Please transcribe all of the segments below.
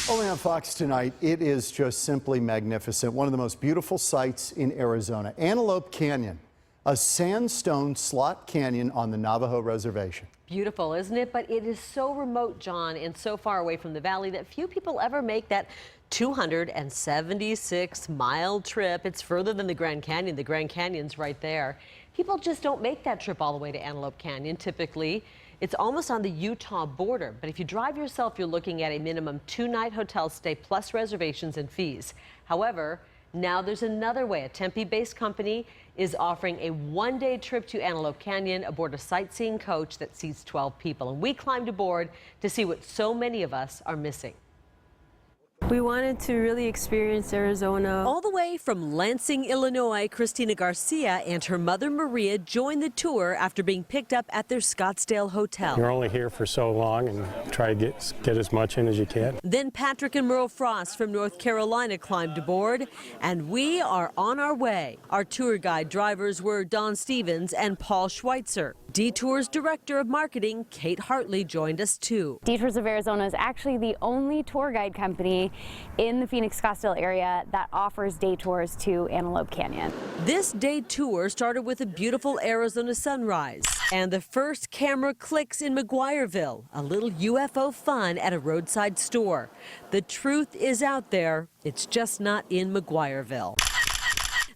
Only on Fox tonight, it is just simply magnificent. One of the most beautiful sights in Arizona, Antelope Canyon, a sandstone slot canyon on the Navajo Reservation. Beautiful, isn't it? But it is so remote, John, and so far away from the valley that few people ever make that 276-mile trip. It's further than the Grand Canyon. The Grand Canyon's right there. People just don't make that trip all the way to Antelope Canyon, typically. It's almost on the Utah border, but if you drive yourself, you're looking at a minimum 2-night hotel stay plus reservations and fees. However, now there's another way. A Tempe-based company is offering a 1-day trip to Antelope Canyon aboard a sightseeing coach that seats 12 people. And we climbed aboard to see what so many of us are missing. We wanted to really experience Arizona. All the way from Lansing, Illinois, CRISTINA Garcia and her mother Maria joined the tour after being picked up at their Scottsdale hotel. You're only here for so long and try to get as much in as you can. Then Patrick and Merle Frost from North Carolina climbed aboard, and we are on our way. Our tour guide drivers were Don Stevens and Paul Schweitzer. Detours Director of Marketing, Kate Hartley, joined us too. Detours of Arizona is actually the only tour guide company in the Phoenix-Scottsdale area that offers day tours to Antelope Canyon. This day tour started with a beautiful Arizona sunrise and the first camera clicks in McGuireville, a little UFO fun at a roadside store. The truth is out there, it's just not in McGuireville.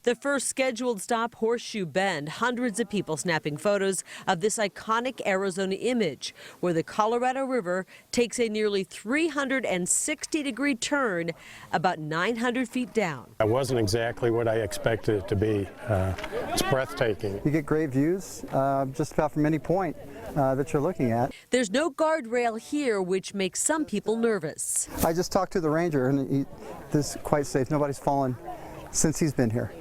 The first scheduled stop, Horseshoe Bend. Hundreds of people snapping photos of this iconic Arizona image, where the Colorado River takes a nearly 360-degree turn about 900 feet down. That wasn't exactly what I expected it to be. It's breathtaking. You get great views just about from any point that you're looking at. There's no guardrail here, which makes some people nervous. I just talked to the ranger, and this is quite safe. Nobody's fallen since he's been here.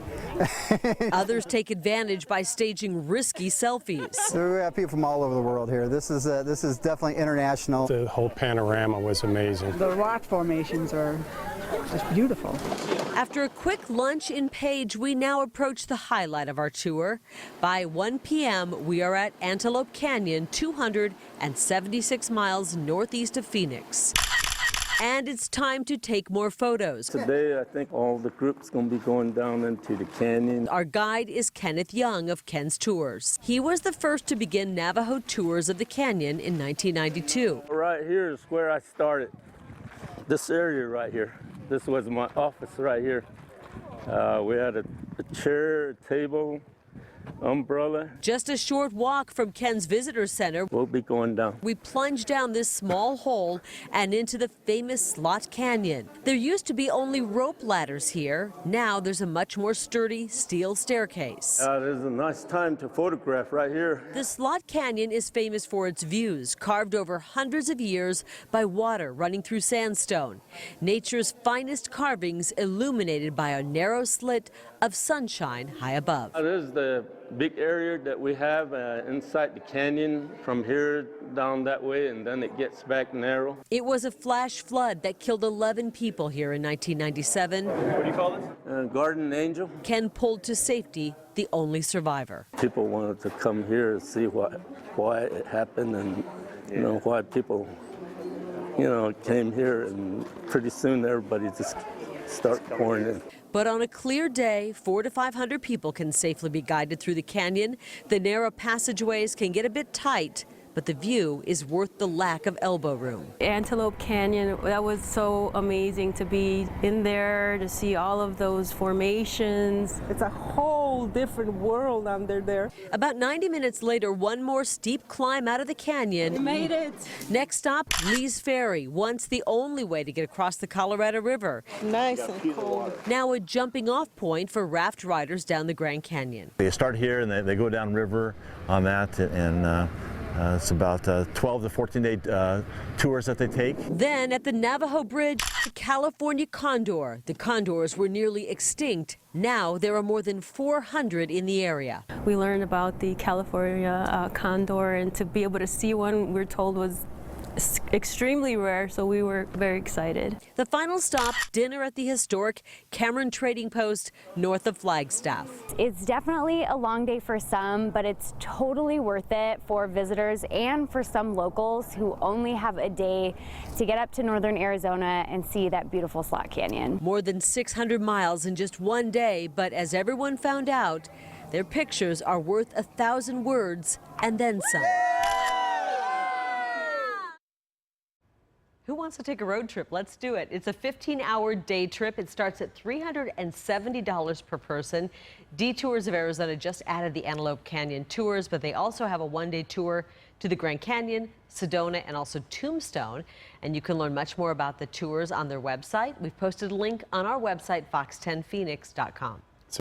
Others take advantage by staging risky selfies. So we have people from all over the world here. This is definitely international. The whole panorama was amazing. The rock formations are just beautiful. After a quick lunch in Page, we now approach the highlight of our tour. By 1 p.m., we are at Antelope Canyon, 276 miles northeast of Phoenix. And it's time to take more photos. Today, I think all the group's going to be going down into the canyon. Our guide is Kenneth Young of Ken's Tours. He was the first to begin Navajo tours of the canyon in 1992. Right here is where I started. This area right here. This was my office right here. We had a chair, a table, umbrella. Just a short walk from Ken's Visitor Center. We'll be going down. We plunge down this small hole and into the famous Slot Canyon. There used to be only rope ladders here. Now there's a much more sturdy steel staircase. There's a nice time to photograph right here. The Slot Canyon is famous for its views, carved over hundreds of years by water running through sandstone. Nature's finest carvings illuminated by a narrow slit of sunshine high above. This is the big area that we have inside the canyon from here down that way, and then it gets back narrow. It was a flash flood that killed 11 people here in 1997. What do you call this? Garden Angel. Ken pulled to safety, the only survivor. People wanted to come here and see why it happened, and you know why people came here, and pretty soon everybody just start pouring in. But on a clear day, 400 to 500 people can safely be guided through the canyon. The narrow passageways can get a bit tight, but the view is worth the lack of elbow room. Antelope Canyon, that was so amazing to be in there, to see all of those formations. It's a whole different world under there. About 90 minutes later, one more steep climb out of the canyon. We made it. Next stop, Lee's Ferry, once the only way to get across the Colorado River. Nice and cold. Now a jumping off point for raft riders down the Grand Canyon. They start here and they go down river on that, and it's about 12 to 14-day tours that they take. Then at the Navajo Bridge, the California condor. The condors were nearly extinct. Now there are more than 400 in the area. We learned about the California condor, and to be able to see one, we're told, was extremely rare, so we were very excited. The final stop, dinner at the historic Cameron Trading Post north of Flagstaff. It's definitely a long day for some, but it's totally worth it for visitors and for some locals who only have a day to get up to northern Arizona and see that beautiful slot canyon. More than 600 miles in just one day, but as everyone found out, their pictures are worth 1,000 words and then some. Who wants to take a road trip? Let's do it. It's a 15-hour day trip. It starts at $370 per person. Detours of Arizona just added the Antelope Canyon tours, but they also have a one-day tour to the Grand Canyon, Sedona, and also Tombstone. And you can learn much more about the tours on their website. We've posted a link on our website, fox10phoenix.com.